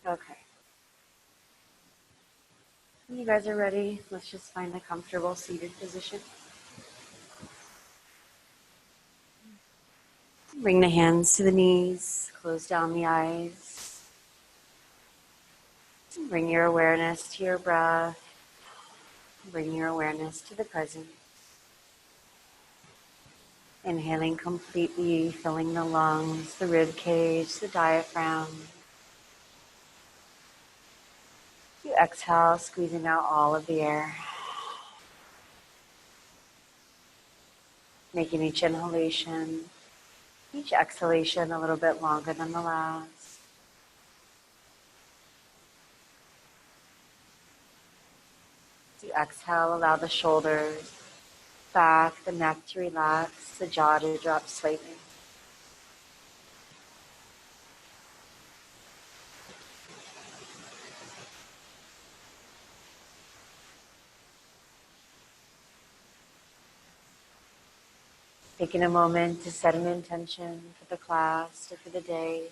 Okay. When you guys are ready, let's just find a comfortable seated position. Bring the hands to the knees, close down the eyes. Bring your awareness to your breath. Bring your awareness to the present. Inhaling completely, filling the lungs, the rib cage, the diaphragm. You exhale, squeezing out all of the air. Making each inhalation, each exhalation a little bit longer than the last. As you exhale, allow the shoulders, back, the neck to relax, the jaw to drop slightly. Taking a moment to set an intention for the class or for the day.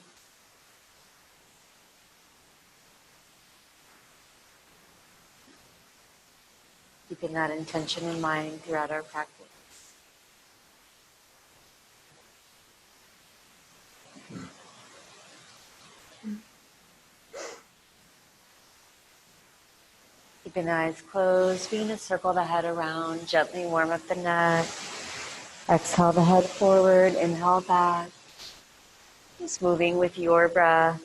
Keeping that intention in mind throughout our practice. Keeping the eyes closed, begin to circle the head around, gently warm up the neck. Exhale the head forward, inhale back. Just moving with your breath.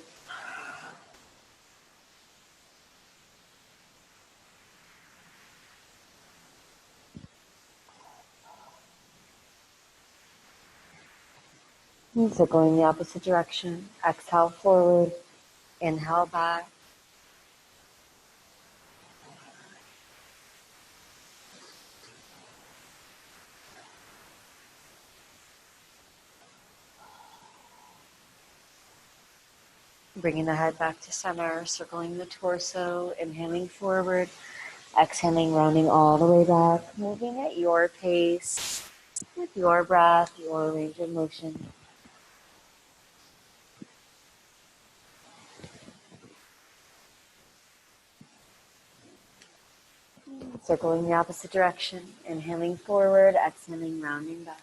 And circling the opposite direction. Exhale forward, inhale back. Bringing the head back to center, circling the torso, inhaling forward, exhaling, rounding all the way back, moving at your pace, with your breath, your range of motion. Circling the opposite direction, inhaling forward, exhaling, rounding back.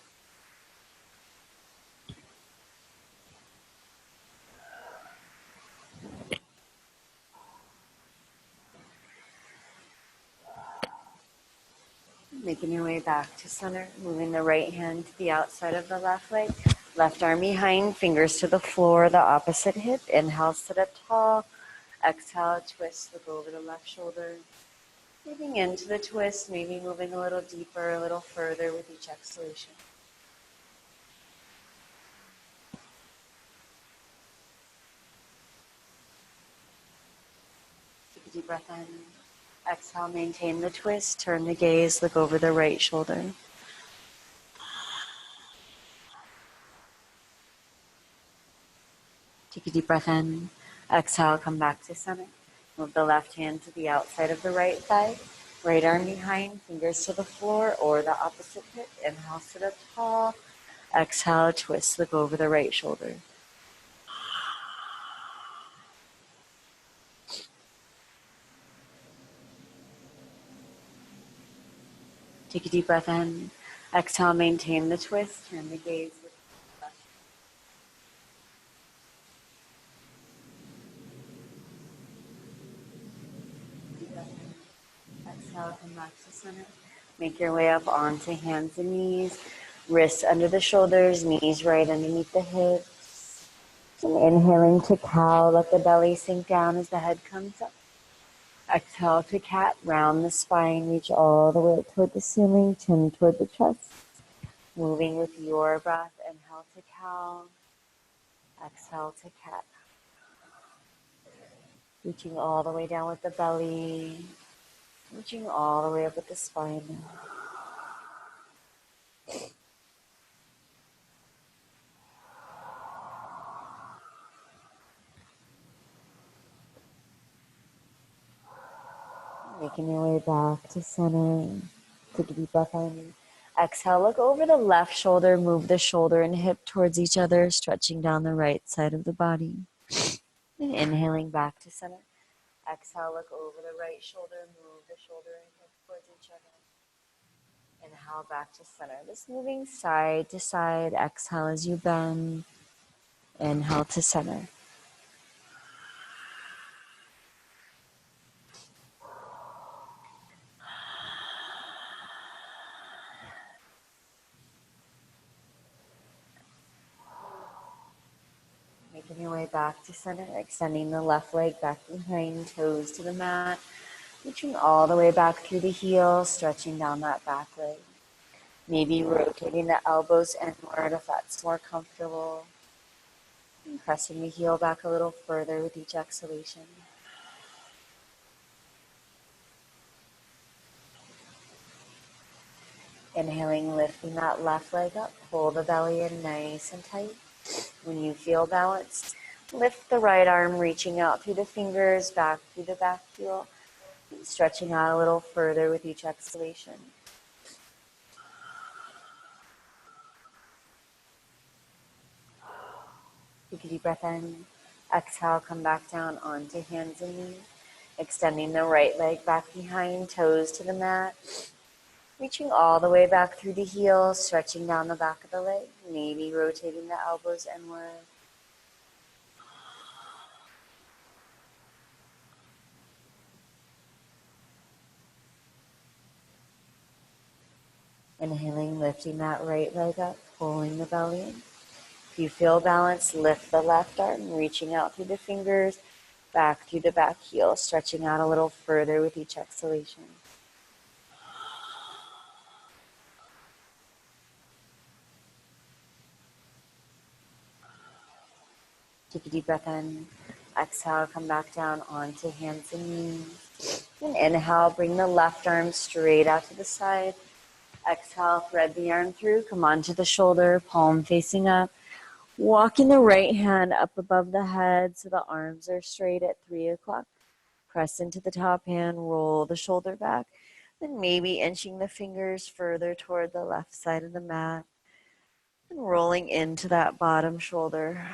Making your way back to center, moving the right hand to the outside of the left leg. Left arm behind, fingers to the floor, the opposite hip. Inhale, sit up tall. Exhale, twist, look over the left shoulder. Moving into the twist, maybe moving a little deeper, a little further with each exhalation. Take a deep breath in. Exhale, maintain the twist, turn the gaze, look over the right shoulder. Take a deep breath in. Exhale, come back to center. Move the left hand to the outside of the right thigh. Right arm behind, fingers to the floor or the opposite hip. Inhale, sit up tall. Exhale, twist, look over the right shoulder. Take a deep breath in. Exhale, maintain the twist. Turn the gaze. Exhale, come back to center. Make your way up onto hands and knees. Wrists under the shoulders, knees right underneath the hips. And inhaling to cow, let the belly sink down as the head comes up. Exhale to cat, round the spine, reach all the way up toward the ceiling, chin toward the chest. Moving with your breath, inhale to cow, exhale to cat. Reaching all the way down with the belly, reaching all the way up with the spine. Making your way back to center. Take a deep breath in. Exhale, look over the left shoulder, move the shoulder and hip towards each other, stretching down the right side of the body. And inhaling back to center. Exhale, look over the right shoulder, move the shoulder and hip towards each other. Inhale back to center. Just moving side to side. Exhale as you bend. Inhale to center. Making your way back to center, extending the left leg back behind, toes to the mat, reaching all the way back through the heel, stretching down that back leg. Maybe rotating the elbows inward if that's more comfortable. And pressing the heel back a little further with each exhalation. Inhaling, lifting that left leg up, pull the belly in nice and tight. When you feel balanced, lift the right arm, reaching out through the fingers, back through the back heel, stretching out a little further with each exhalation. Take a deep breath in. Exhale, come back down onto hands and knees. Extending the right leg back behind, toes to the mat. Reaching all the way back through the heel, stretching down the back of the leg. Maybe rotating the elbows inward. Inhaling, lifting that right leg up, pulling the belly in. If you feel balanced, lift the left arm, reaching out through the fingers, back through the back heel, stretching out a little further with each exhalation. Take a deep breath in. Exhale, come back down onto hands and knees. And inhale, bring the left arm straight out to the side. Exhale, thread the arm through, come onto the shoulder, palm facing up. Walking the right hand up above the head so the arms are straight at 3 o'clock. Press into the top hand, roll the shoulder back. Then maybe inching the fingers further toward the left side of the mat. And rolling into that bottom shoulder.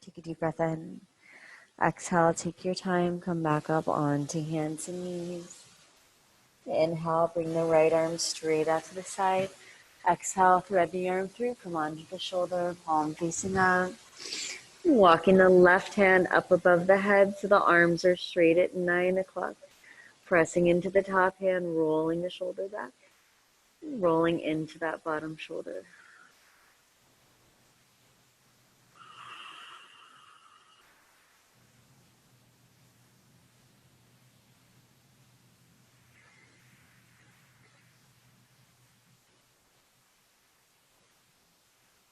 Take a deep breath in. Exhale, take your time, come back up onto hands and knees. Inhale, bring the right arm straight out to the side. Exhale, thread the arm through, come onto the shoulder, palm facing up. Walking the left hand up above the head so the arms are straight at 9 o'clock. Pressing into the top hand, rolling the shoulder back. Rolling into that bottom shoulder.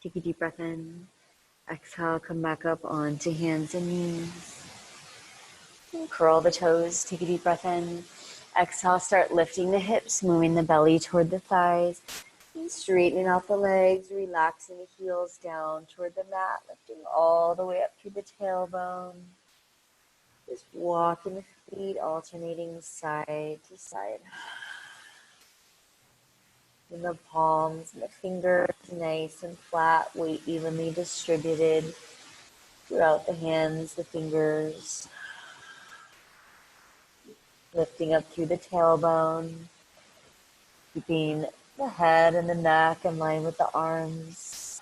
Take a deep breath in. Exhale, come back up onto hands and knees. Curl the toes, take a deep breath in. Exhale, start lifting the hips, moving the belly toward the thighs. And straightening out the legs, relaxing the heels down toward the mat, lifting all the way up through the tailbone. Just walking the feet, alternating side to side. And the palms and the fingers nice and flat, weight evenly distributed throughout the hands, the fingers. Lifting up through the tailbone, keeping the head and the neck in line with the arms.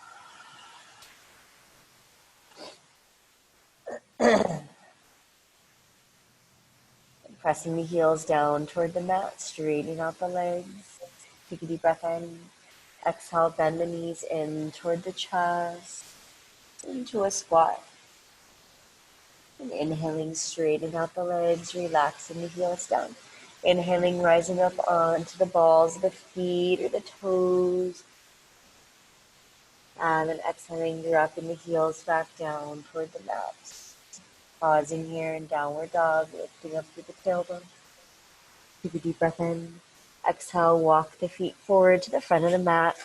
Pressing the heels down toward the mat, straightening out the legs. Take a deep breath in. Exhale, bend the knees in toward the chest, into a squat. And inhaling, straighten out the legs, relaxing the heels down. Inhaling, rising up onto the balls of the feet or the toes. And then exhaling, dropping the heels back down toward the mat. Pausing here in downward dog, lifting up through the tailbone. Take a deep breath in. Exhale, walk the feet forward to the front of the mat.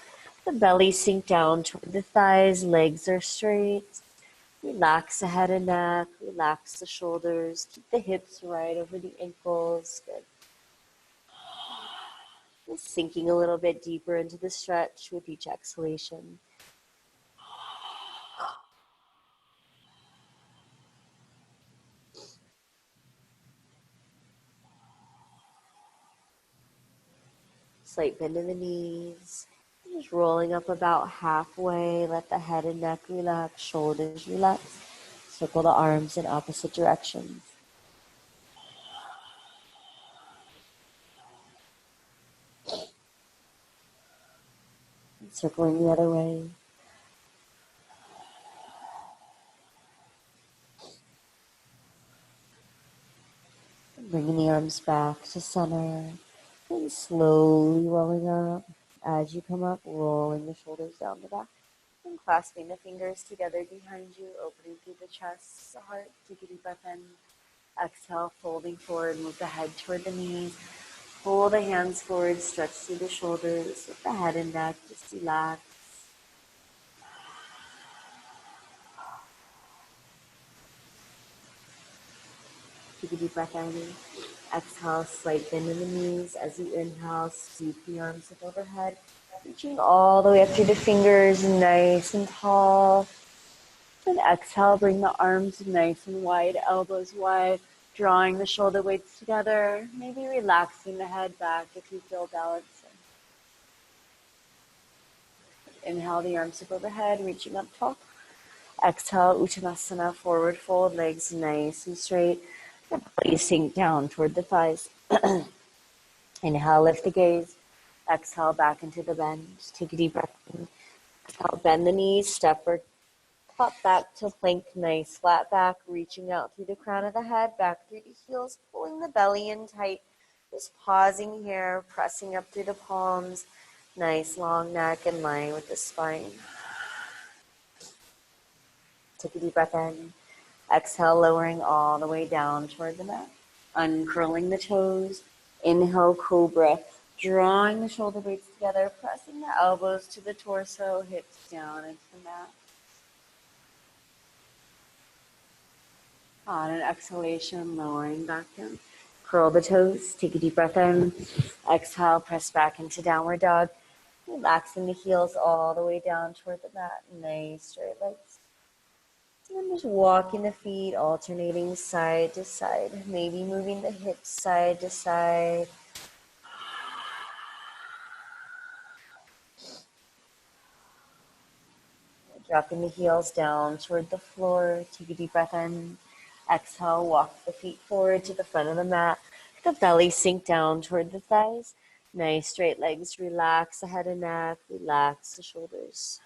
The belly sink down toward the thighs, legs are straight. Relax the head and neck, relax the shoulders, keep the hips right over the ankles. Good. Just sinking a little bit deeper into the stretch with each exhalation. Slight bend in the knees. Just rolling up about halfway. Let the head and neck relax, shoulders relax. Circle the arms in opposite directions. Circling the other way. Bringing the arms back to center. And slowly rolling up. As you come up, rolling the shoulders down the back. And clasping the fingers together behind you, opening through the chest, the heart. Take a deep breath in. Exhale, folding forward, move the head toward the knees. Pull the hands forward, stretch through the shoulders. Let the head and neck just relax. Take a deep breath in. Exhale, slight bend in the knees. As you inhale, sweep the arms up overhead. Reaching all the way up through the fingers, nice and tall. And exhale, bring the arms nice and wide, elbows wide, drawing the shoulder blades together. Maybe relaxing the head back if you feel balancing. Inhale, the arms up overhead, reaching up tall. Exhale, Uttanasana, forward fold, legs nice and straight. The belly sink down toward the thighs. Inhale, lift the gaze. Exhale, back into the bend. Take a deep breath in. Exhale, bend the knees, step or pop back to plank, nice flat back, reaching out through the crown of the head, back through the heels, pulling the belly in tight. Just pausing here, pressing up through the palms. Nice long neck in line with the spine. Take a deep breath in. Exhale, lowering all the way down toward the mat. Uncurling the toes. Inhale, cobra. Drawing the shoulder blades together, pressing the elbows to the torso, hips down into the mat. On an exhalation, lowering back down. Curl the toes, take a deep breath in. Exhale, press back into downward dog. Relaxing the heels all the way down toward the mat. Nice straight legs. And just walking the feet, alternating side to side. Maybe moving the hips side to side. Dropping the heels down toward the floor. Take a deep breath in. Exhale, walk the feet forward to the front of the mat. The belly sink down toward the thighs. Nice straight legs. Relax the head and neck. Relax the shoulders.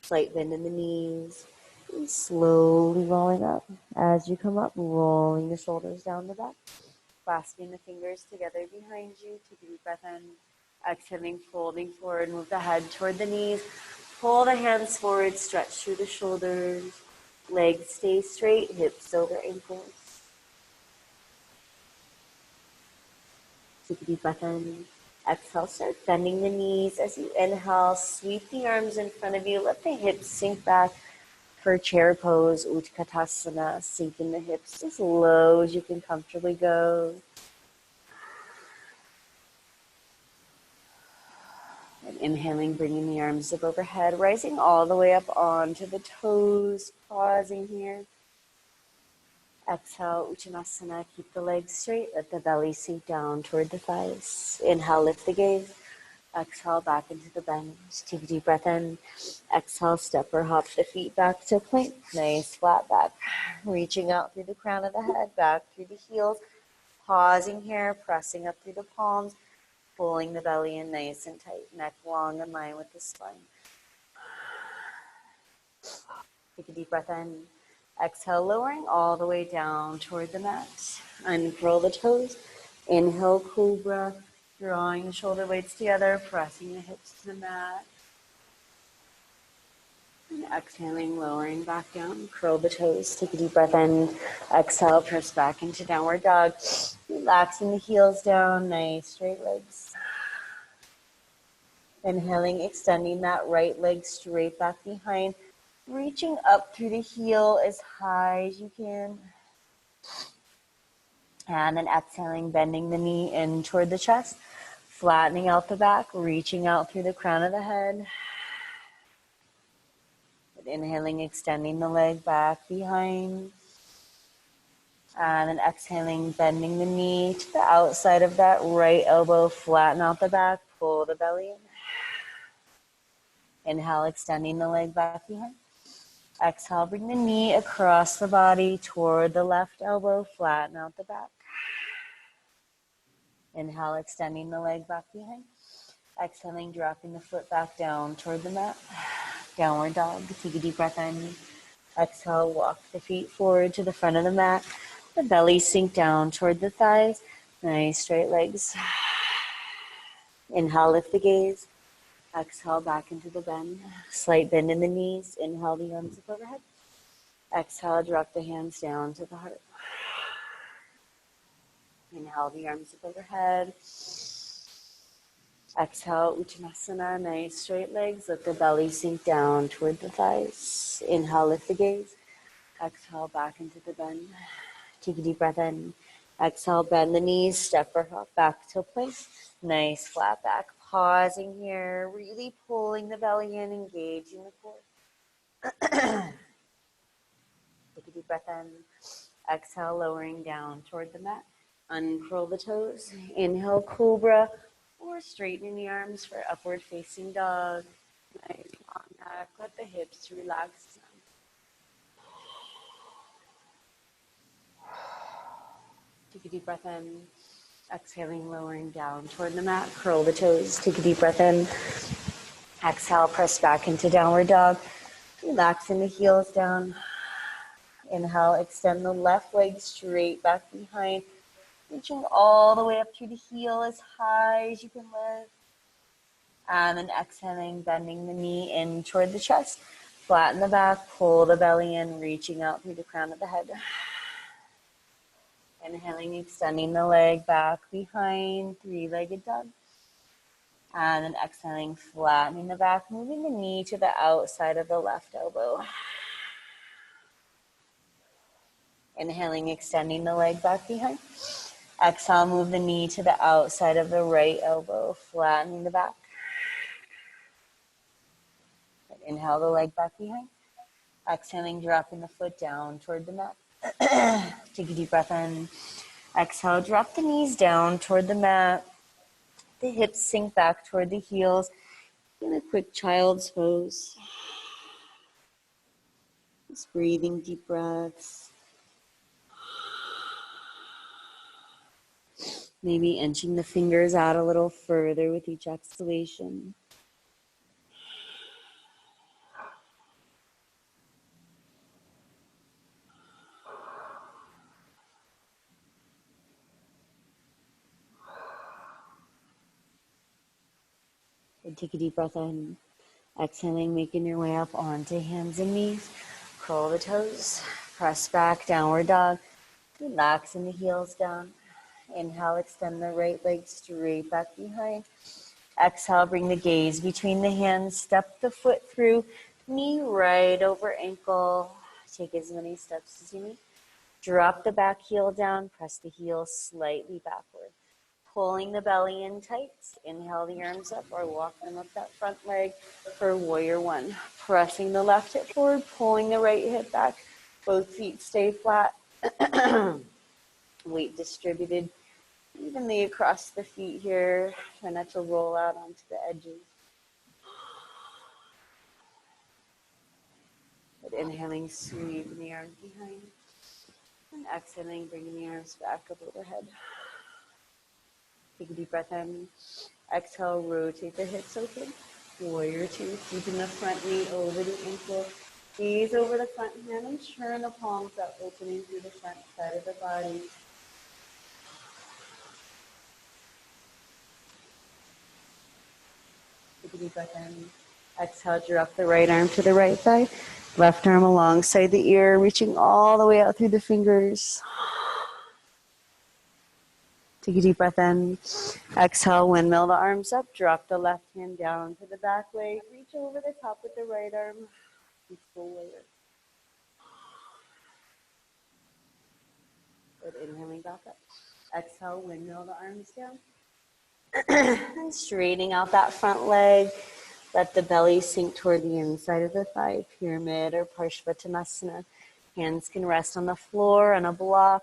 Slight bend in the knees. And slowly rolling up. As you come up, rolling the shoulders down the back. Clasping the fingers together behind you. Take a deep breath in. Exhaling, folding forward. Move the head toward the knees. Pull the hands forward. Stretch through the shoulders. Legs stay straight. Hips over ankles. Take a deep breath in. Exhale, start bending the knees. As you inhale, sweep the arms in front of you. Let the hips sink back for chair pose, Utkatasana. Sinking the hips as low as you can comfortably go. And inhaling, bringing the arms up overhead, rising all the way up onto the toes. Pausing here. Exhale, Uttanasana. Keep the legs straight. Let the belly sink down toward the thighs. Inhale, lift the gaze. Exhale, back into the bend. Take a deep breath in. Exhale, step or hop the feet back to plank. Nice flat back. Reaching out through the crown of the head, back through the heels. Pausing here, pressing up through the palms. Pulling the belly in nice and tight. Neck long in line with the spine. Take a deep breath in. Exhale, lowering all the way down toward the mat. Uncurl the toes. Inhale, cobra. Drawing the shoulder blades together, pressing the hips to the mat. And exhaling, lowering back down. Curl the toes. Take a deep breath in. Exhale, press back into downward dog. Relaxing the heels down. Nice straight legs. Inhaling, extending that right leg straight back behind, reaching up through the heel as high as you can. And then exhaling, bending the knee in toward the chest, flattening out the back, reaching out through the crown of the head. Inhaling, extending the leg back behind. And then exhaling, bending the knee to the outside of that right elbow, flatten out the back, pull the belly in. Inhale, extending the leg back behind. Exhale, bring the knee across the body toward the left elbow, flatten out the back. Inhale, extending the leg back behind. Exhaling, dropping the foot back down toward the mat. Downward dog. Take a deep breath in. Exhale, walk the feet forward to the front of the mat. The belly sink down toward the thighs. Nice straight legs. Inhale, lift the gaze. Exhale, back into the bend. Slight bend in the knees. Inhale, the arms up overhead. Exhale, drop the hands down to the heart. Inhale, the arms up overhead. Exhale, Uttanasana, nice straight legs. Let the belly sink down toward the thighs. Inhale, lift the gaze. Exhale, back into the bend. Take a deep breath in. Exhale, bend the knees, step or hop back to place. Nice flat back. Pausing here, really pulling the belly in, engaging the core. Take a deep breath in. Exhale, lowering down toward the mat. Uncurl the toes. Inhale, cobra, or straightening the arms for upward facing dog. Nice long neck. Let the hips relax. Take a deep breath in. Exhaling, lowering down toward the mat. Curl the toes. Take a deep breath in. Exhale, press back into downward dog. Relaxing the heels down. Inhale, extend the left leg straight back behind. Reaching all the way up to the heel as high as you can lift. And then exhaling, bending the knee in toward the chest. Flatten the back, pull the belly in, reaching out through the crown of the head. Inhaling, extending the leg back behind, three-legged dog. And then exhaling, flattening the back, moving the knee to the outside of the left elbow. Inhaling, extending the leg back behind. Exhale, move the knee to the outside of the right elbow, flattening the back. Inhale the leg back behind. Exhaling, dropping the foot down toward the mat. Take a deep breath in. Exhale, drop the knees down toward the mat. The hips sink back toward the heels. In a quick child's pose. Just breathing deep breaths. Maybe inching the fingers out a little further with each exhalation. And take a deep breath in. Exhaling, making your way up onto hands and knees. Curl the toes. Press back, downward dog. Relaxing the heels down. Inhale, extend the right leg straight back behind. Exhale, bring the gaze between the hands. Step the foot through. Knee right over ankle. Take as many steps as you need. Drop the back heel down. Press the heel slightly backward. Pulling the belly in tight. Inhale the arms up or walk them up that front leg for warrior one. Pressing the left hip forward, pulling the right hip back. Both feet stay flat. Weight distributed evenly across the feet here. Try not to roll out onto the edges. But inhaling, sweep the arms behind. And exhaling, bringing the arms back up overhead. Take a deep breath in. Exhale, rotate the hips open. Warrior two, keeping the front knee over the ankle. Gaze over the front hand and turn the palms up, opening through the front side of the body. Take a deep breath in. Exhale, drop the right arm to the right thigh. Left arm alongside the ear, reaching all the way out through the fingers. Take a deep breath in. Exhale, windmill the arms up. Drop the left hand down to the back leg. Reach over the top with the right arm. Full warrior. Good. Inhaling back up. Exhale, windmill the arms down. And straightening out that front leg. Let the belly sink toward the inside of the thigh, pyramid or Parshvattanasana. Hands can rest on the floor on a block.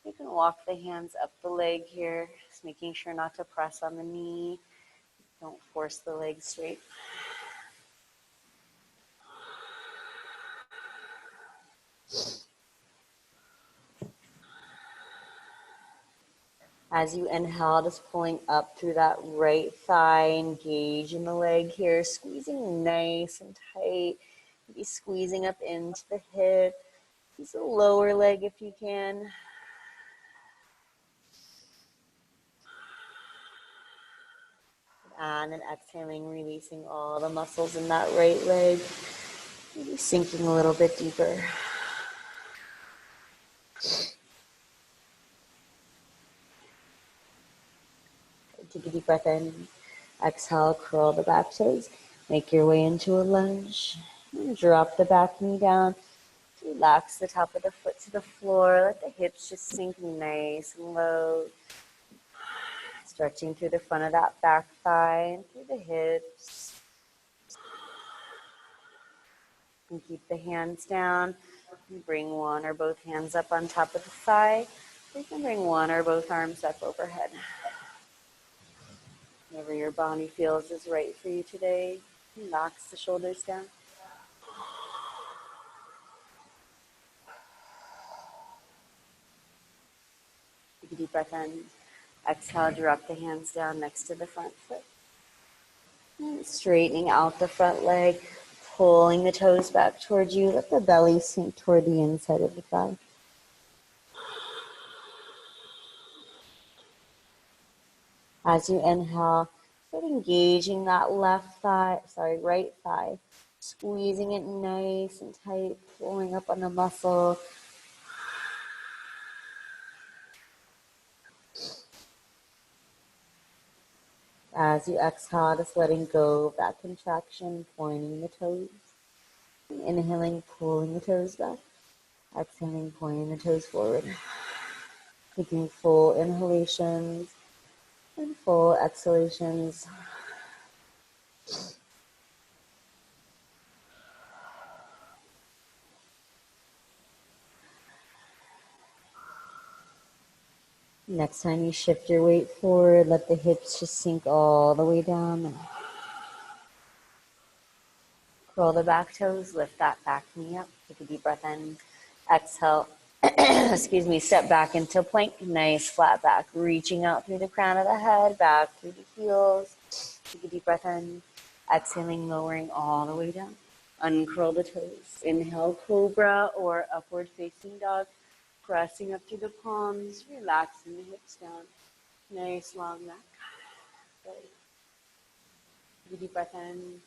You can walk the hands up the leg here, just making sure not to press on the knee. Don't force the leg straight. As you inhale, just pulling up through that right thigh, engage in the leg here, squeezing nice and tight. Maybe squeezing up into the hip. Use the lower leg if you can. And then exhaling, releasing all the muscles in that right leg. Maybe sinking a little bit deeper. Take a deep breath in. Exhale, curl the back toes. Make your way into a lunge. And drop the back knee down. Relax the top of the foot to the floor. Let the hips just sink nice and low. Stretching through the front of that back thigh and through the hips. And keep the hands down. Bring one or both hands up on top of the thigh. You can bring one or both arms up overhead. Whatever your body feels is right for you today. Relax the shoulders down. Take a deep breath in. Exhale, drop the hands down next to the front foot. And straightening out the front leg, pulling the toes back towards you. Let the belly sink toward the inside of the thigh. As you inhale, start engaging that right thigh. Squeezing it nice and tight, pulling up on the muscle. As you exhale, just letting go of that contraction, pointing the toes. Inhaling, pulling the toes back. Exhaling, pointing the toes forward. Taking full inhalations and full exhalations. Next time you shift your weight forward, let the hips just sink all the way down. Curl the back toes, lift that back knee up. Take a deep breath in. Exhale. Excuse me, step back into plank. Nice flat back. Reaching out through the crown of the head, back through the heels. Take a deep breath in. Exhaling, lowering all the way down. Uncurl the toes. Inhale, cobra or upward facing dog. Pressing up through the palms, relaxing the hips down. Nice long neck. Good. Take a deep breath in.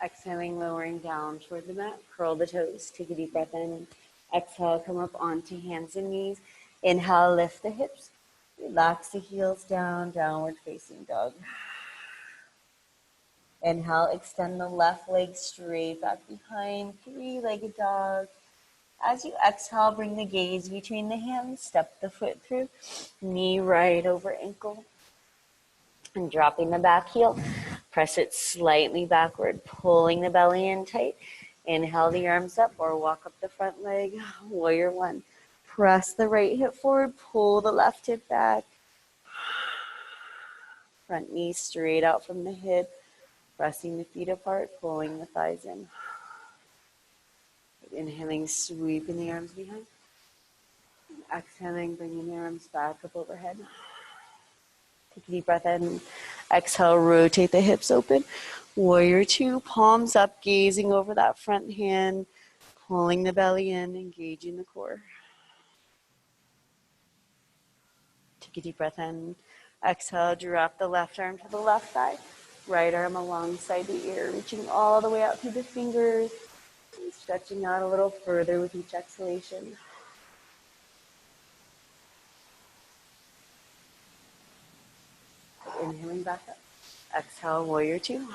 Exhaling, lowering down toward the mat. Curl the toes. Take a deep breath in. Exhale, come up onto hands and knees. Inhale, lift the hips. Relax the heels down, downward facing dog. Inhale, extend the left leg straight back behind, three-legged dog. As you exhale, bring the gaze between the hands, step the foot through, knee right over ankle, and dropping the back heel. Press it slightly backward, pulling the belly in tight. Inhale the arms up or walk up the front leg. Warrior one. Press the right hip forward, pull the left hip back. Front knee straight out from the hip, pressing the feet apart, pulling the thighs in. Inhaling, sweeping the arms behind. Exhaling, bringing the arms back up overhead. Take a deep breath in. Exhale, rotate the hips open. Warrior two, palms up, gazing over that front hand, pulling the belly in, engaging the core. Take a deep breath in. Exhale, drop the left arm to the left thigh. Right arm alongside the ear, reaching all the way out through the fingers. And stretching out a little further with each exhalation. inhaling back up. Exhale, warrior two.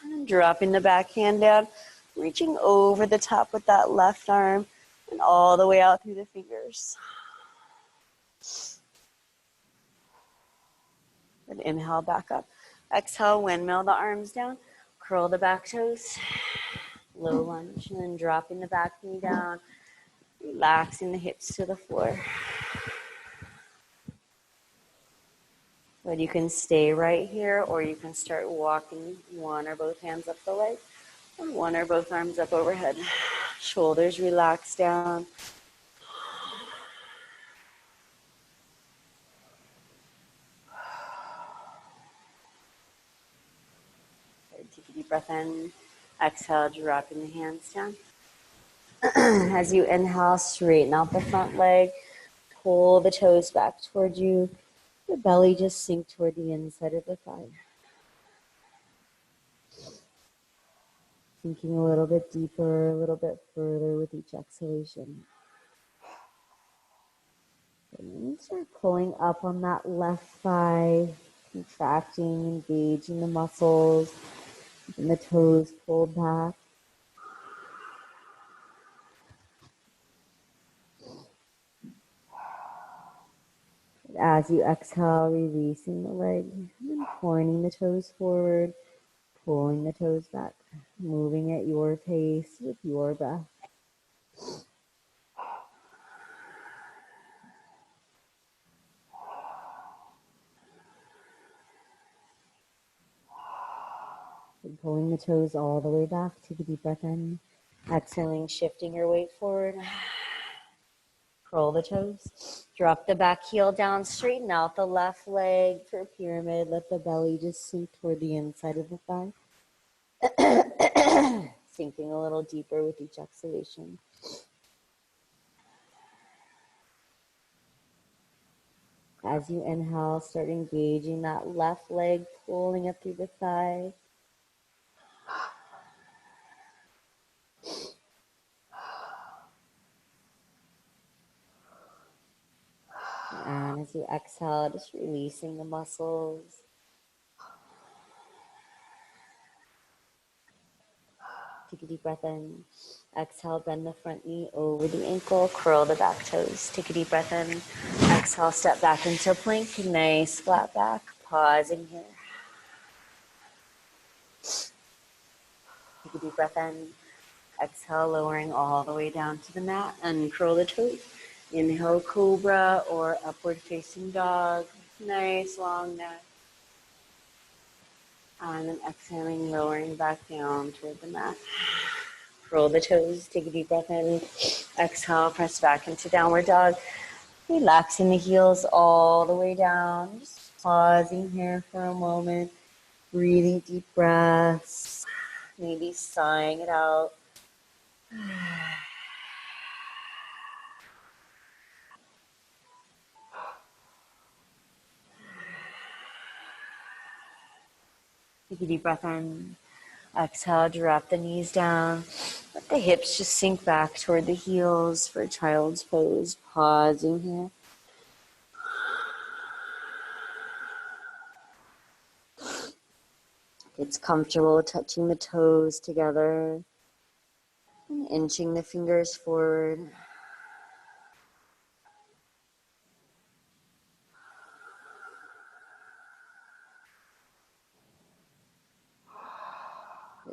And dropping the back hand down, reaching over the top with that left arm and all the way out through the fingers. And inhale back up. Exhale, windmill the arms down. Curl the back toes. Low lunge. And then dropping the back knee down. Relaxing the hips to the floor. But you can stay right here, or you can start walking one or both hands up the leg, or one or both arms up overhead. Shoulders relax down. Take a deep breath in. Exhale, dropping the hands down. As you inhale, straighten out the front leg. Pull the toes back toward you. The belly just sink toward the inside of the thigh. Sinking a little bit deeper, a little bit further with each exhalation. And then start pulling up on that left thigh, contracting, engaging the muscles, and the toes pulled back. As you exhale, releasing the leg, and then pointing the toes forward, pulling the toes back, moving at your pace with your breath. And pulling the toes all the way back. Take a deep breath in. Exhaling, shifting your weight forward. Curl the toes. Drop the back heel down, straighten out the left leg for a pyramid. Let the belly just sink toward the inside of the thigh. Sinking a little deeper with each exhalation. As you inhale, start engaging that left leg, pulling up through the thigh. And as you exhale, just releasing the muscles. Take a deep breath in. Exhale, bend the front knee over the ankle, curl the back toes. Take a deep breath in. Exhale, step back into plank. Nice flat back. Pausing here. Take a deep breath in. Exhale, lowering all the way down to the mat. Uncurl the toes. Inhale, cobra or upward facing dog. Nice long neck. And then exhaling, lowering back down toward the mat. Roll the toes, take a deep breath in. Exhale, press back into downward dog. Relaxing the heels all the way down. Just pausing here for a moment. Breathing deep breaths. Maybe sighing it out. Take a deep breath in. Exhale, drop the knees down. Let the hips just sink back toward the heels for child's pose. Pausing here. It's comfortable touching the toes together and inching the fingers forward.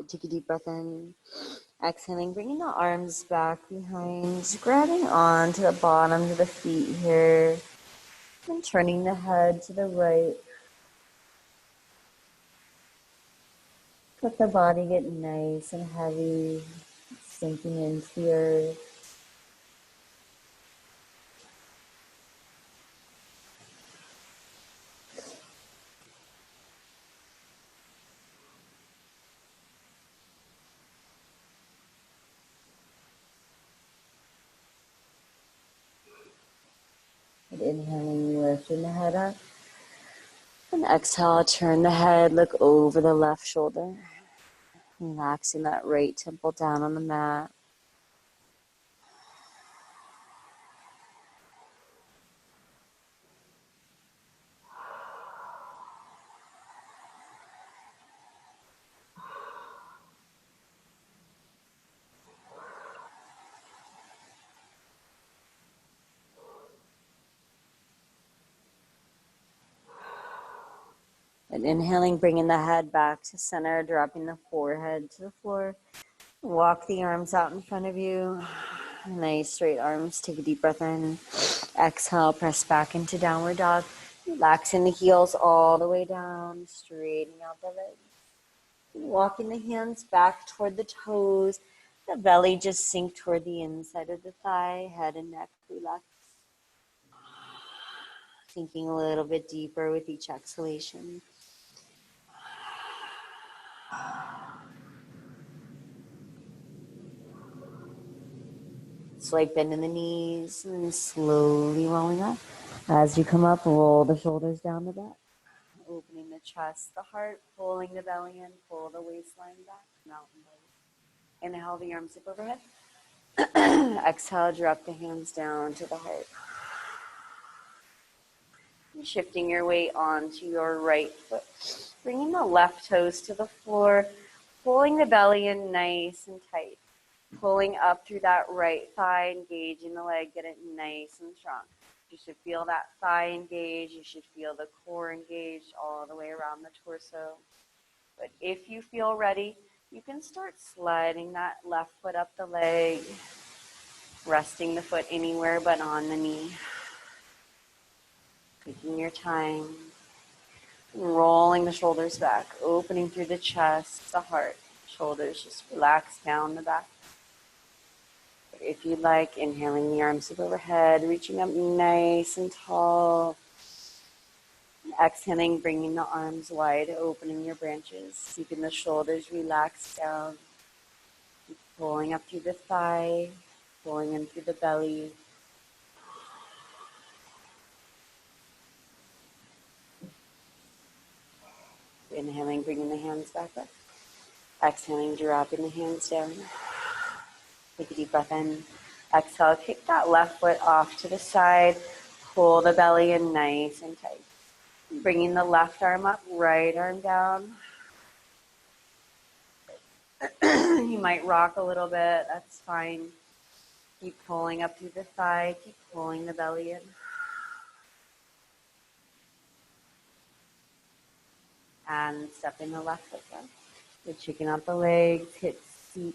Take a deep breath in. Exhaling, bringing the arms back behind, grabbing on to the bottoms of the feet here, and turning the head to the right. Let the body get nice and heavy, sinking into the earth. And inhaling, lifting the head up. And exhale, turn the head, look over the left shoulder. Relaxing that right temple down on the mat. Inhaling, bringing the head back to center, dropping the forehead to the floor. Walk the arms out in front of you. Nice straight arms. Take a deep breath in. Exhale, press back into downward dog. Relaxing the heels all the way down, straightening out the legs. Walking the hands back toward the toes. The belly just sink toward the inside of the thigh. Head and neck relax. Sinking a little bit deeper with each exhalation. Slight bend in the knees and slowly rolling up. As you come up, roll the shoulders down the back. Opening the chest, the heart, pulling the belly in, pull the waistline back, mountain pose. Inhale, the arms up overhead. Exhale, drop the hands down to the heart. Shifting your weight onto your right foot. Bringing the left toes to the floor, pulling the belly in nice and tight. Pulling up through that right thigh, engaging the leg, get it nice and strong. You should feel that thigh engage. You should feel the core engaged all the way around the torso. But if you feel ready, you can start sliding that left foot up the leg, resting the foot anywhere but on the knee. Taking your time, rolling the shoulders back, opening through the chest, the heart, shoulders just relax down the back. If you'd like, inhaling the arms up overhead, reaching up nice and tall. Exhaling, bringing the arms wide, opening your branches, keeping the shoulders relaxed down. Keep pulling up through the thigh, pulling in through the belly. Inhaling, bringing the hands back up. Exhaling, dropping the hands down. Take a deep breath in. Exhale, kick that left foot off to the side. Pull the belly in nice and tight. Bringing the left arm up, right arm down. You might rock a little bit, that's fine. Keep pulling up through the thigh, keep pulling the belly in. And stepping the left foot down. Good, chicken out the legs, hips, feet.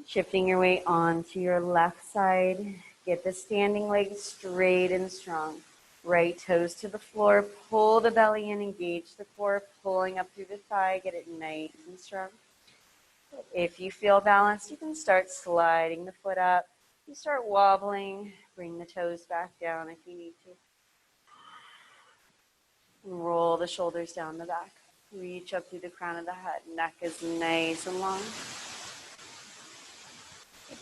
Shifting your weight onto your left side. Get the standing legs straight and strong. Right toes to the floor. Pull the belly in, engage the core, pulling up through the thigh. Get it nice and strong. If you feel balanced, you can start sliding the foot up. You start wobbling. Bring the toes back down if you need to. Roll the shoulders down the back. Reach up through the crown of the head. Neck is nice and long.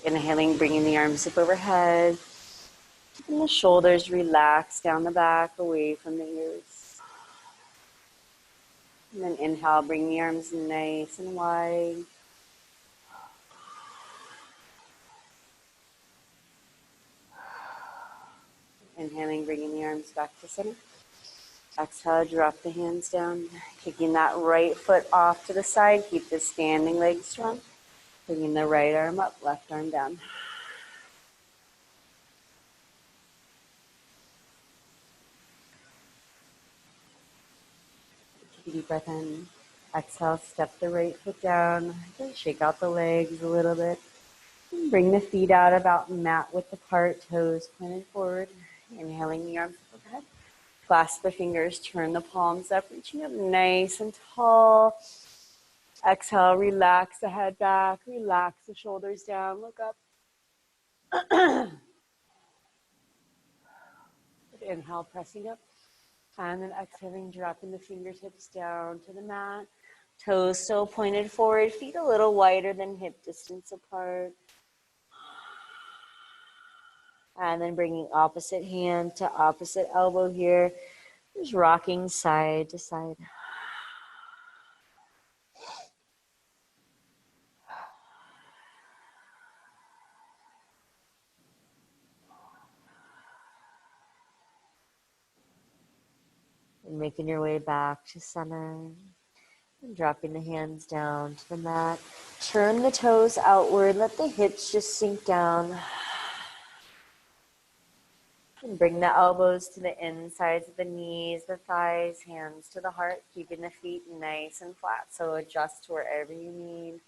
Inhaling, bringing the arms up overhead. Keeping the shoulders relaxed down the back, away from the ears. And then inhale, bring the arms nice and wide. Inhaling, bringing the arms back to center. Exhale, drop the hands down. Kicking that right foot off to the side. Keep the standing leg strong. Bringing the right arm up, left arm down. Take a deep breath in. Exhale, step the right foot down. Shake out the legs a little bit. Bring the feet out about mat width apart, toes pointed forward. Inhaling the arms up overhead. Clasp the fingers, turn the palms up, reaching up nice and tall. Exhale, relax the head back, relax the shoulders down, look up. Inhale, pressing up. And then exhaling, dropping the fingertips down to the mat. Toes still pointed forward, feet a little wider than hip distance apart. And then bringing opposite hand to opposite elbow here. Just rocking side to side. And making your way back to center. And dropping the hands down to the mat. Turn the toes outward. Let the hips just sink down. And bring the elbows to the insides of the knees, the thighs, hands to the heart, keeping the feet nice and flat. So adjust wherever you need.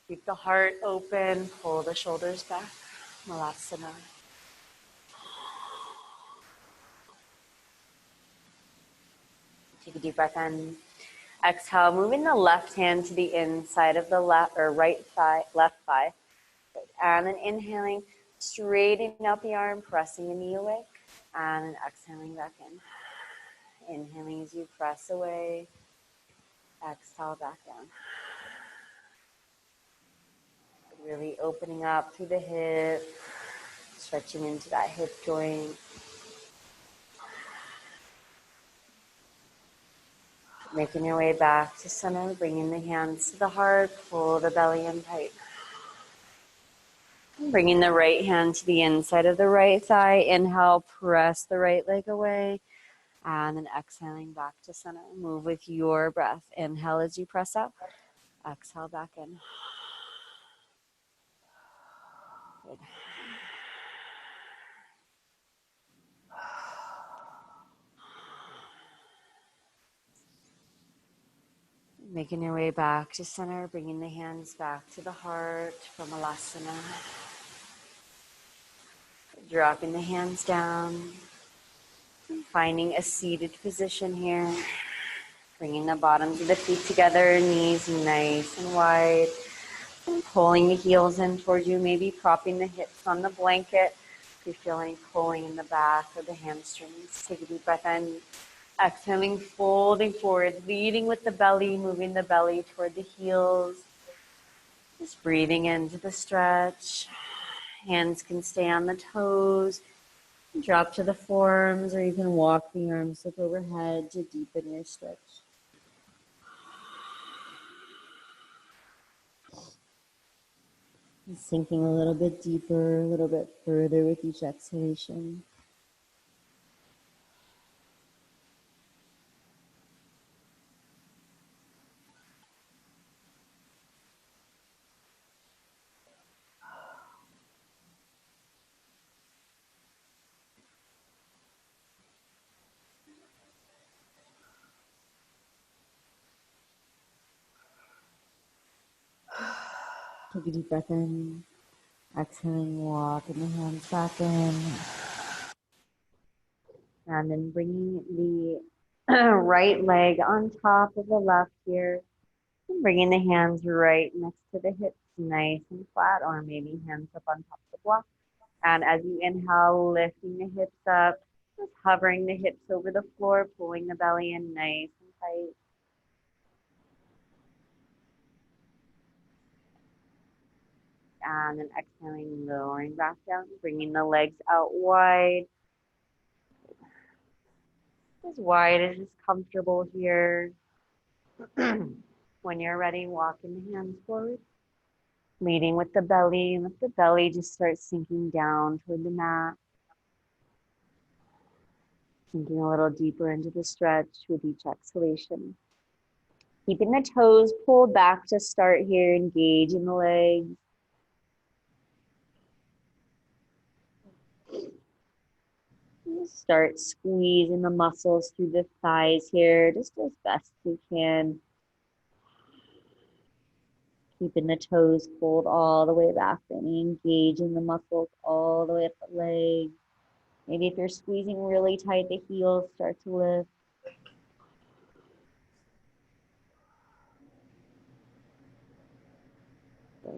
Keep the heart open, pull the shoulders back. Malasana. Take a deep breath in. Exhale, moving the left hand to the inside of the left or right thigh, left thigh. And then inhaling, straightening out the arm, pressing the knee away. And then exhaling back in. Inhaling as you press away. Exhale back down. Really opening up through the hip, stretching into that hip joint. Making your way back to center, bringing the hands to the heart, pull the belly in tight. Bringing the right hand to the inside of the right thigh. Inhale, press the right leg away. And then exhaling back to center. Move with your breath. Inhale as you press up. Exhale back in. Good. Making your way back to center, bringing the hands back to the heart from Alasana. Dropping the hands down. Finding a seated position here. Bringing the bottoms of the feet together, knees nice and wide. Pulling the heels in towards you, maybe propping the hips on the blanket. If you're feeling pulling in the back or the hamstrings, take a deep breath in. Exhaling, folding forward, leading with the belly, moving the belly toward the heels. Just breathing into the stretch. Hands can stay on the toes. Drop to the forearms, or you can walk the arms up overhead to deepen your stretch. And sinking a little bit deeper, a little bit further with each exhalation. Take a deep breath in. Exhaling, walking the hands back in. And then bringing the right leg on top of the left here. And bringing the hands right next to the hips, nice and flat, or maybe hands up on top of the block. And as you inhale, lifting the hips up, just hovering the hips over the floor, pulling the belly in nice and tight. And then exhaling, lowering back down, bringing the legs out wide. As wide as is comfortable here. When you're ready, walking the hands forward. Leading with the belly, and let the belly just start sinking down toward the mat. Sinking a little deeper into the stretch with each exhalation. Keeping the toes pulled back to start here, engage in the legs. Start squeezing the muscles through the thighs here, just as best you can. Keeping the toes pulled all the way back, then engaging the muscles all the way up the leg. Maybe if you're squeezing really tight, the heels start to lift.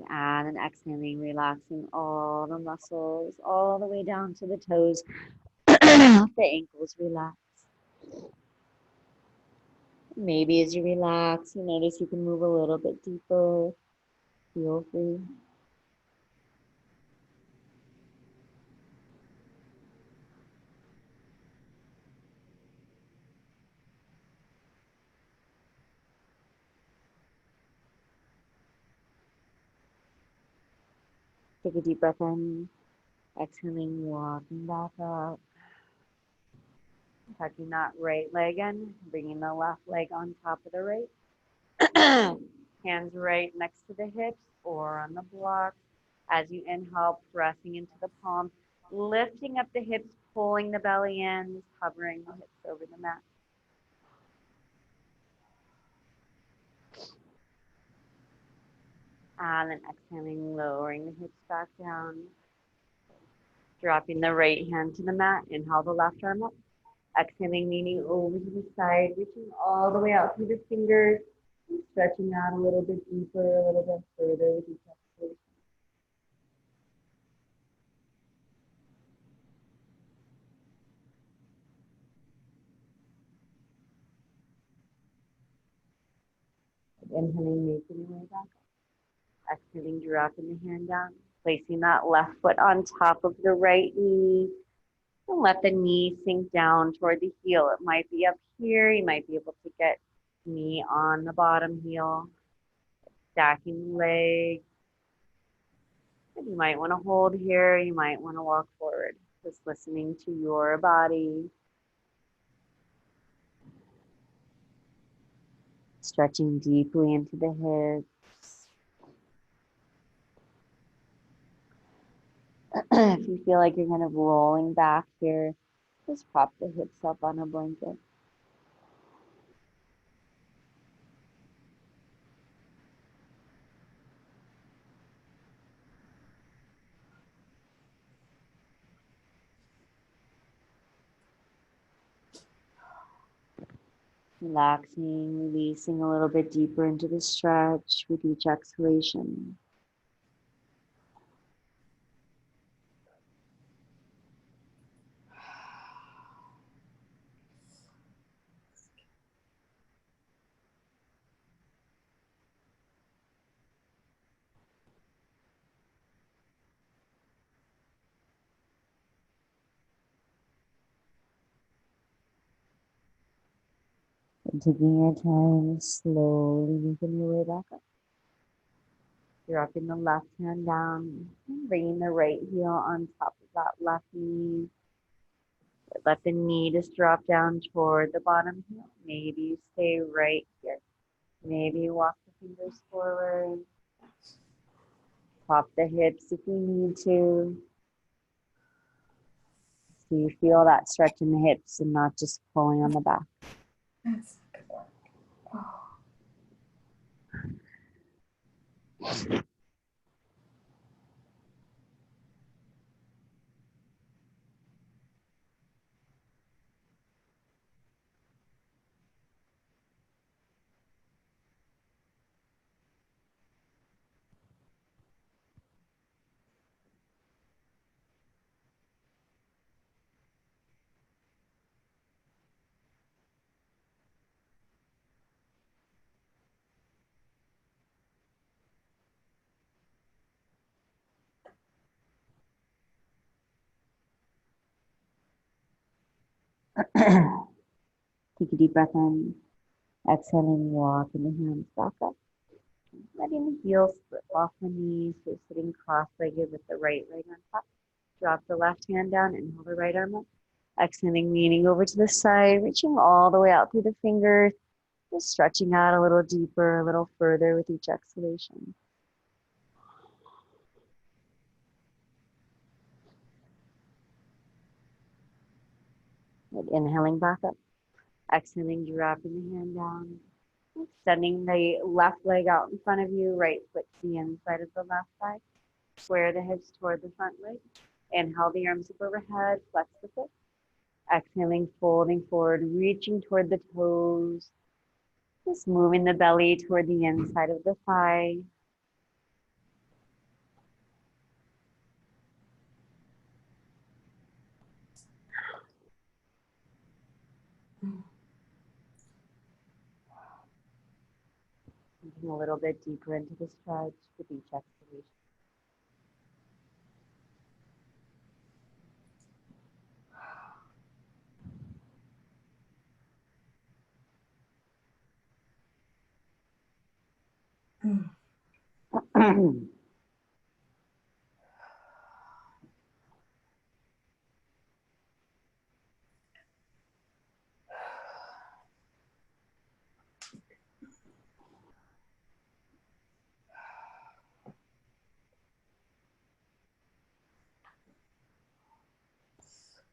And then exhaling, relaxing all the muscles, all the way down to the toes. The ankles relax. Maybe as you relax, you notice you can move a little bit deeper. Feel free. Take a deep breath in. Exhaling, walking back up. Tucking that right leg in, bringing the left leg on top of the right. Hands right next to the hips or on the block. As you inhale, pressing into the palm, lifting up the hips, pulling the belly in, just hovering the hips over the mat. And then exhaling, lowering the hips back down. Dropping the right hand to the mat. Inhale the left arm up. Exhaling, leaning over to the side, reaching all the way out through the fingers. Stretching out a little bit deeper, a little bit further with each exhalation. Inhaling, making your way back up. Exhaling, dropping the hand down. Placing that left foot on top of the right knee. And let the knee sink down toward the heel. It might be up here. You might be able to get knee on the bottom heel. Stacking the legs. You might want to hold here. You might want to walk forward. Just listening to your body. Stretching deeply into the hips. If you feel like you're kind of rolling back here, just prop the hips up on a blanket. Relaxing, releasing a little bit deeper into the stretch with each exhalation. And taking your time, slowly making your way back up. Dropping the left hand down, and bringing the right heel on top of that left knee. Let the knee just drop down toward the bottom heel. Maybe you stay right here. Maybe you walk the fingers forward. Pop the hips if you need to. So you feel that stretch in the hips and not just pulling on the back. That's good work. Oh. Take a deep breath in. Exhaling, walking the hands back up. Letting the heels slip off the knees. So sitting cross-legged with the right leg on top. Drop the left hand down and hold the right arm up. Exhaling, leaning over to the side, reaching all the way out through the fingers. Just stretching out a little deeper, a little further with each exhalation. And inhaling back up. Exhaling, dropping the hand down. Extending the left leg out in front of you, right foot to the inside of the left thigh. Square the hips toward the front leg. Inhale the arms up overhead, flex the foot. Exhaling, folding forward, reaching toward the toes. Just moving the belly toward the inside of the thigh. Moving a little bit deeper into the stretch with each exhalation.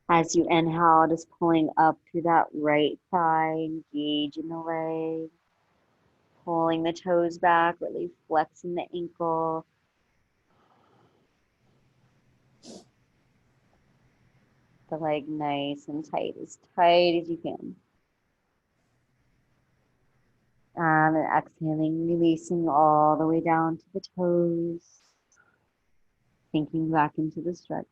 As you inhale, just pulling up through that right thigh, engaging the leg, pulling the toes back, really flexing the ankle. The leg nice and tight as you can. And exhaling, releasing all the way down to the toes, sinking back into the stretch.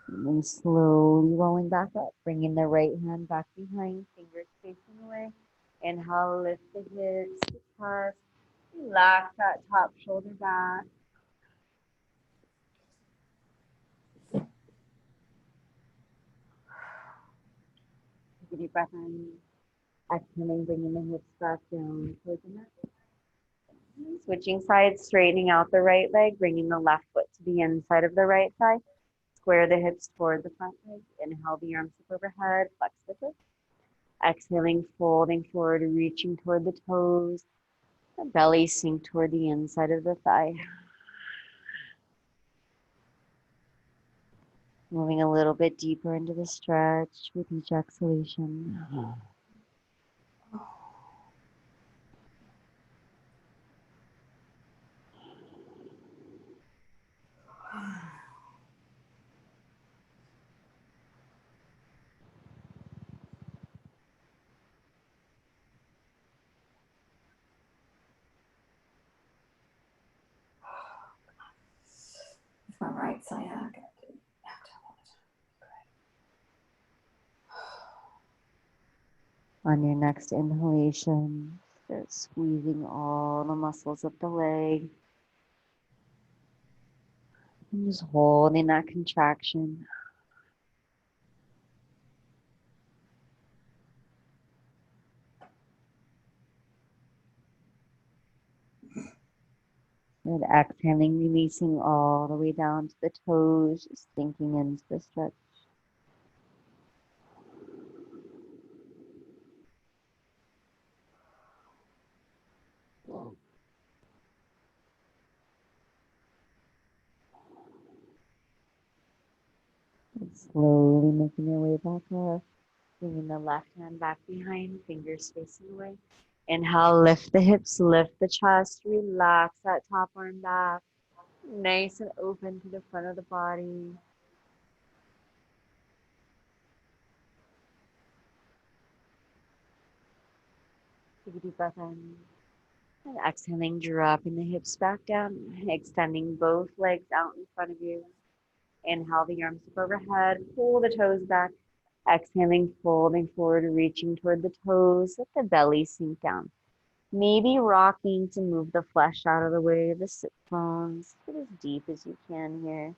And then slowly rolling back up, bringing the right hand back behind, fingers facing away. Inhale, lift the hips, the chest, relax that top shoulder back. Take a deep breath in. Exhaling, bringing the hips back down towards the neck. Switching sides, straightening out the right leg, bringing the left foot to the inside of the right thigh. Square the hips toward the front leg. Inhale the arms up overhead, flex the hips. Exhaling, folding forward, reaching toward the toes. The belly sink toward the inside of the thigh. Moving a little bit deeper into the stretch with each exhalation. It's my right side. I got to do On your next inhalation, start squeezing all the muscles of the leg. And just holding that contraction. And exhaling, releasing all the way down to the toes, just sinking into the stretch. And slowly making your way back up. Bringing the left hand back behind, fingers facing away. Inhale, lift the hips, lift the chest, relax that top arm back. Nice and open to the front of the body. Take a deep breath in. And exhaling, dropping the hips back down, extending both legs out in front of you. Inhale the arms up overhead, pull the toes back. Exhaling, folding forward, reaching toward the toes, let the belly sink down. Maybe rocking to move the flesh out of the way of the sit bones. Get as deep as you can here.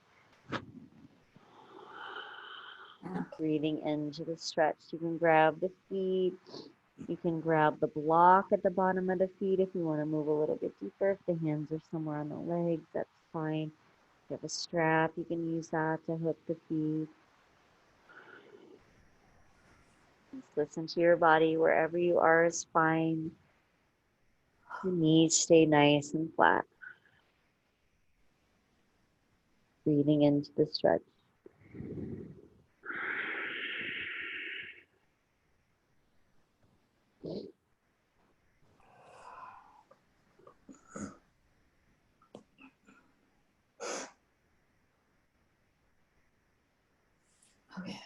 Breathing into the stretch. You can grab the feet. You can grab the block at the bottom of the feet if you want to move a little bit deeper. If the hands are somewhere on the legs, that's fine. If you have a strap, you can use that to hook the feet. Just listen to your body. Wherever you are is fine. The knees stay nice and flat. Breathing into the stretch. Okay.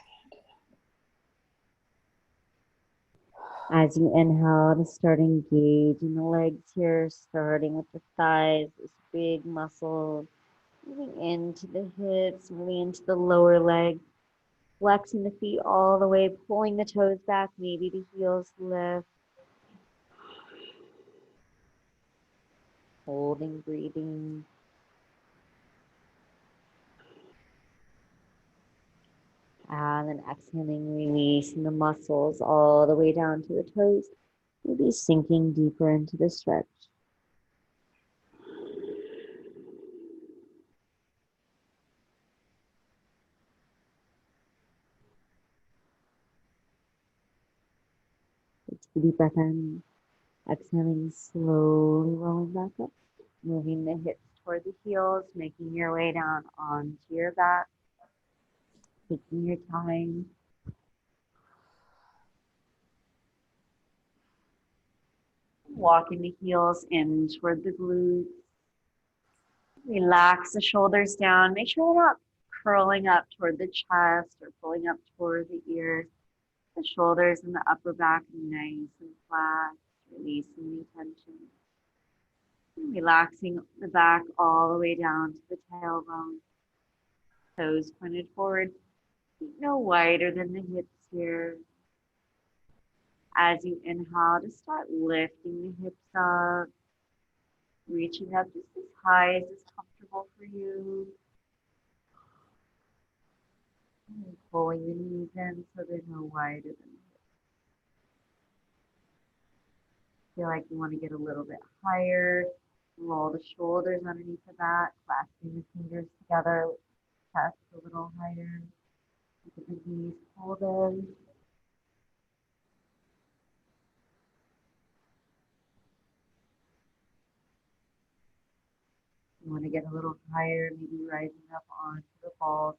As you inhale, to start engaging the legs here, starting with the thighs, this big muscle, moving into the hips, moving into the lower leg, flexing the feet all the way, pulling the toes back, maybe the heels lift, holding, breathing. And then exhaling, releasing the muscles all the way down to the toes, maybe sinking deeper into the stretch. Take a deep breath in, exhaling, slowly rolling back up. Moving the hips toward the heels, making your way down onto your back. Taking your time. Walking the heels in toward the glutes. Relax the shoulders down. Make sure they're not curling up toward the chest or pulling up toward the ears. The shoulders and the upper back nice and flat, releasing the tension. And relaxing the back all the way down to the tailbone. Toes pointed forward. Feet no wider than the hips here. As you inhale, just start lifting the hips up, reaching up just as high as is comfortable for you. And pulling the knees in so they're no wider than the hips. Feel like you want to get a little bit higher. Roll the shoulders underneath the back, clasping the fingers together, chest a little higher. Keep the knees pulled in. You want to get a little higher, maybe rising up onto the balls.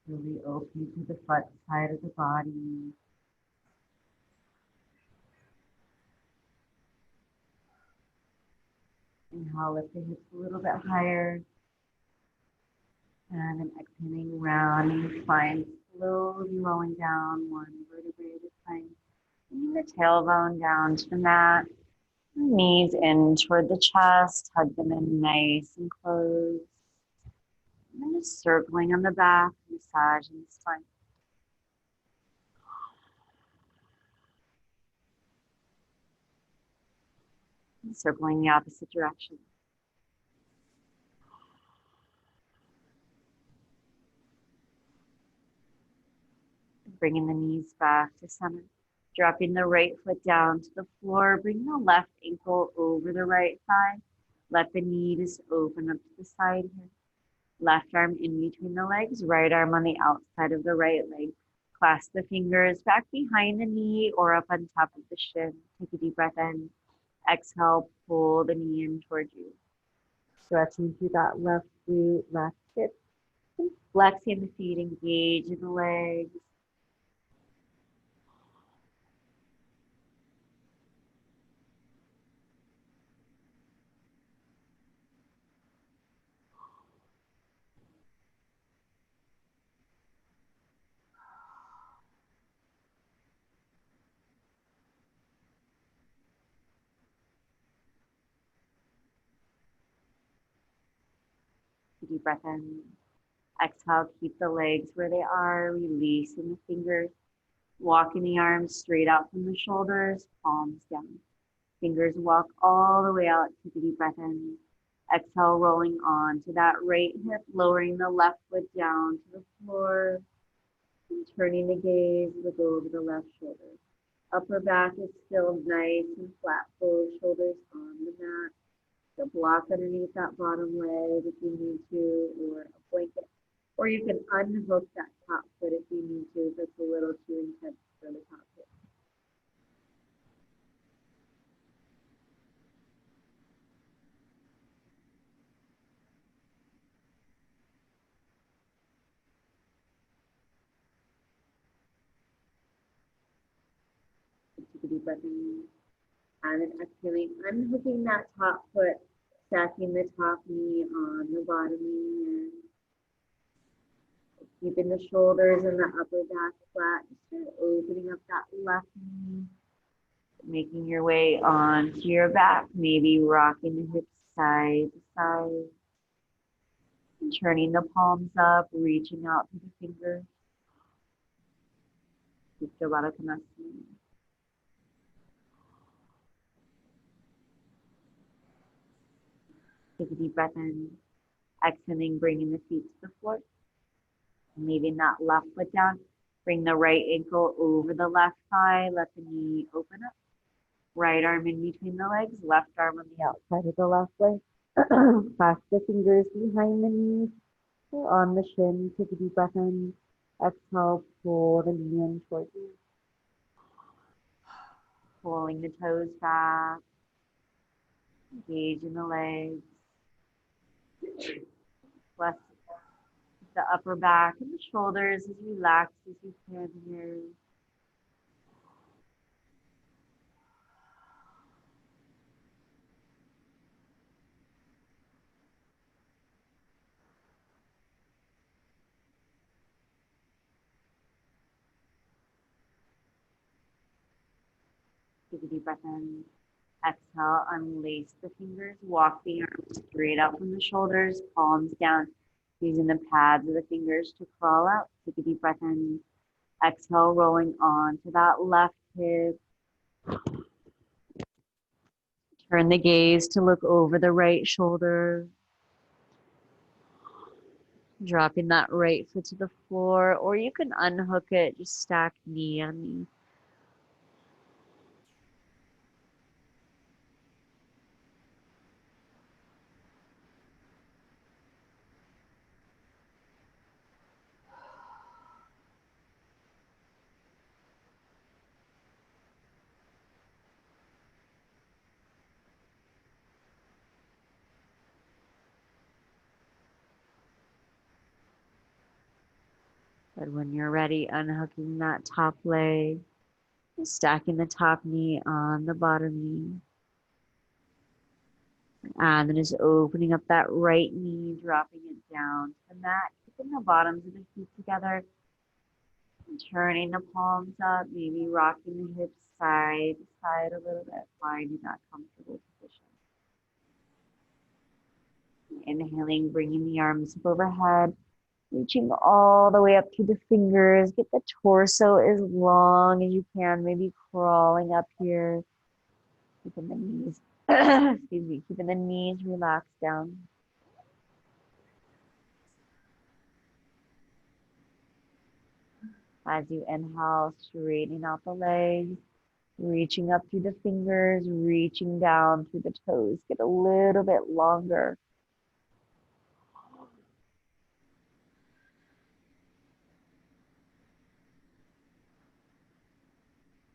Really open to the front side of the body. Inhale, lift the hips a little bit higher. And then exhaling, rounding the spine, slowly rolling down one vertebrae at a time. Bringing the tailbone down to the mat. Knees in toward the chest, hug them in nice and close. And then just circling on the back, massaging the spine. And circling the opposite direction. Bringing the knees back to center. Dropping the right foot down to the floor. Bring the left ankle over the right thigh. Let the knee just open up to the side here. Left arm in between the legs, right arm on the outside of the right leg. Clasp the fingers back behind the knee or up on top of the shin. Take a deep breath in. Exhale, pull the knee in towards you. Stretching through that left glute, left hip. Flexing the feet, engage in the legs. Deep breath in. Exhale, keep the legs where they are, releasing the fingers. Walking the arms straight out from the shoulders, palms down. Fingers walk all the way out. Take a deep breath in. Exhale, rolling on to that right hip, lowering the left foot down to the floor. And turning the gaze, look over the left shoulder. Upper back is still nice and flat, both shoulders on the mat. So block underneath that bottom leg if you need to, or a blanket. Or you can unhook that top foot if you need to, if it's a little too intense for the top foot. Take a deep breath in. And then exhaling, unhooking that top foot, stacking the top knee on the bottom knee, and keeping the shoulders and the upper back flat. Just start opening up that left knee, making your way onto your back, maybe rocking the hips side to side, and turning the palms up, reaching out through the fingers. Uttanasana Baddha Konasana. Take a deep breath in, exhaling, bringing the feet to the floor. Leaving that left foot down. Bring the right ankle over the left thigh. Let the knee open up. Right arm in between the legs. Left arm on the outside of the left leg. Clasp the fingers behind the knees. On the shin, take a deep breath in. Exhale, pull the knee in towards you. Pulling the toes back. Engage in the legs. Bless the upper back and the shoulders as relaxed as you can here. Take a deep breath in. Exhale, unlace the fingers. Walk the arms straight out from the shoulders, palms down, using the pads of the fingers to crawl out. Take a deep breath in. Exhale, rolling on to that left hip. Turn the gaze to look over the right shoulder. Dropping that right foot to the floor, or you can unhook it, just stack knee on knee. But when you're ready, unhooking that top leg, stacking the top knee on the bottom knee. And then just opening up that right knee, dropping it down to the mat, keeping the bottoms of the feet together, and turning the palms up, maybe rocking the hips side to side a little bit, finding that comfortable position. Inhaling, bringing the arms up overhead, reaching all the way up through the fingers. Get the torso as long as you can, maybe crawling up here. Keeping the knees, excuse me, keeping the knees relaxed down. As you inhale, straightening out the legs, reaching up through the fingers, reaching down through the toes. Get a little bit longer.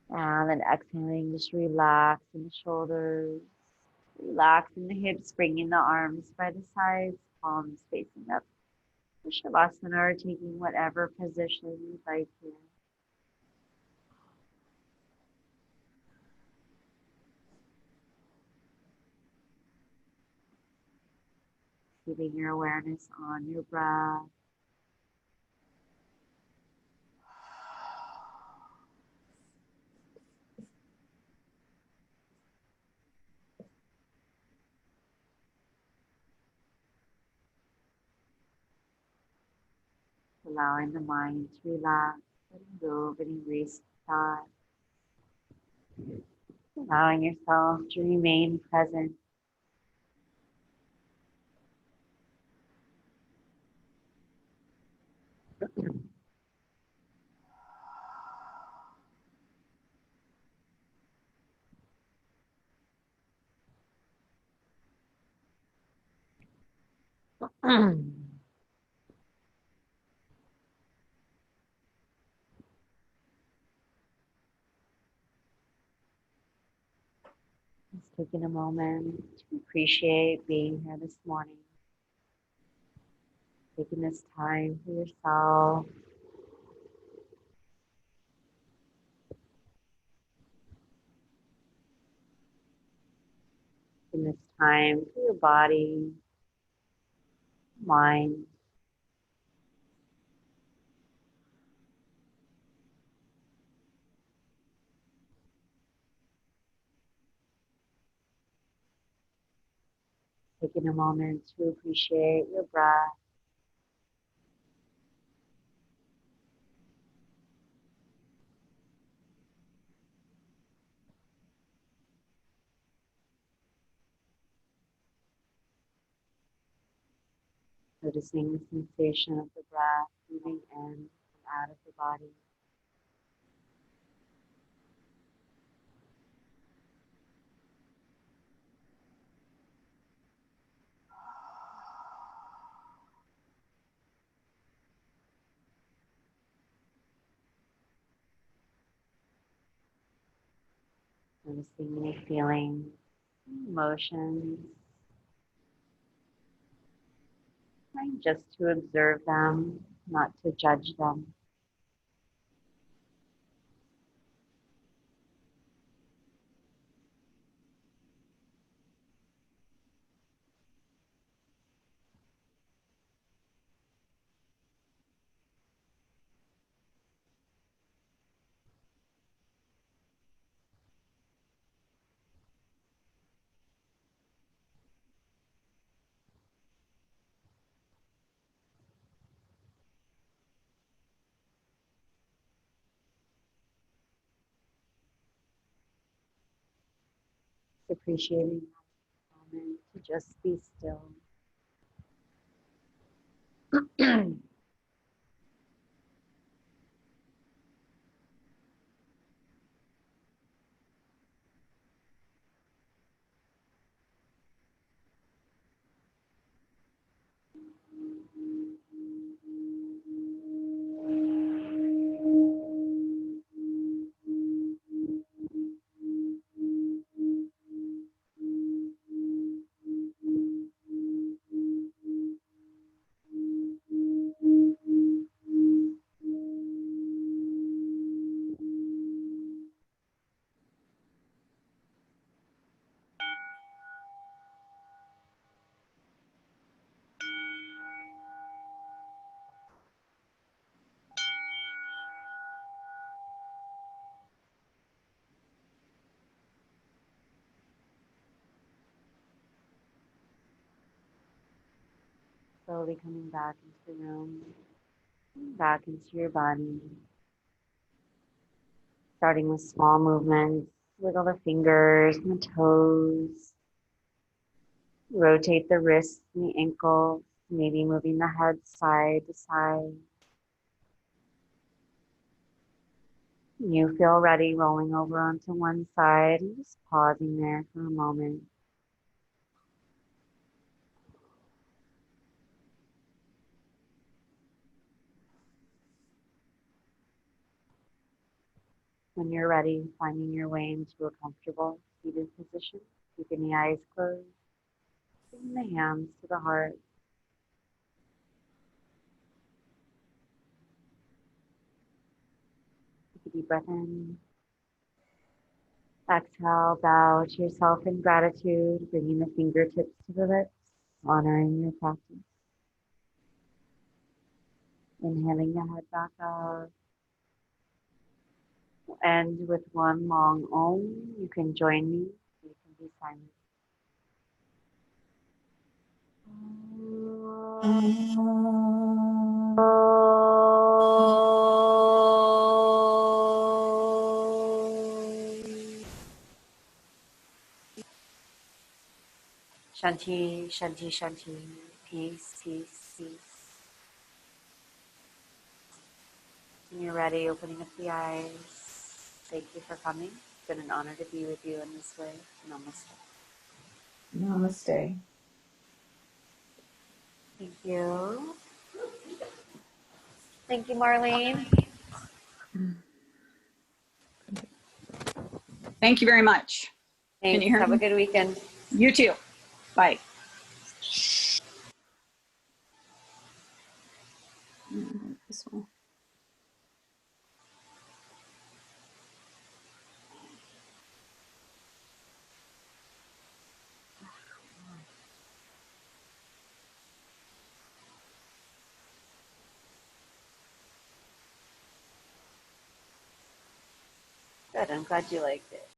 And then exhaling, just relax in the shoulders, relax in the hips, bringing the arms by the sides, palms facing up. Shavasana, or taking whatever position you'd like here. Keeping your awareness on your breath. Allowing the mind to relax, letting go of any racing thoughts. Allowing yourself to remain present. Just taking a moment to appreciate being here this morning. Taking this time for yourself. Taking this time for your body, mind. Taking a moment to appreciate your breath. Noticing the sensation of the breath moving in and out of the body. Noticing any feelings, emotions, trying just to observe them, not to judge them. Appreciating that moment to just be still. Slowly coming back into the room, back into your body. Starting with small movements, wiggle the fingers and the toes. Rotate the wrists and the ankles, maybe moving the head side to side. You feel ready, rolling over onto one side and just pausing there for a moment. When you're ready, finding your way into a comfortable seated position, keeping the eyes closed, bringing the hands to the heart. Take a deep breath in. Exhale, bow to yourself in gratitude, bringing the fingertips to the lips, honoring your practice. Inhaling the head back up. End with one long Om. You can join me. You can be silent. Shanti, Shanti, Shanti. Peace, peace, peace. When you're ready, opening up the eyes. Thank you for coming. It's been an honor to be with you in this way. Namaste. Namaste. Thank you. Thank you, Marlene. Thank you very much. Can you Thanks. hear Have a me? good weekend. You too. Bye. This one. Good. I'm glad you liked it.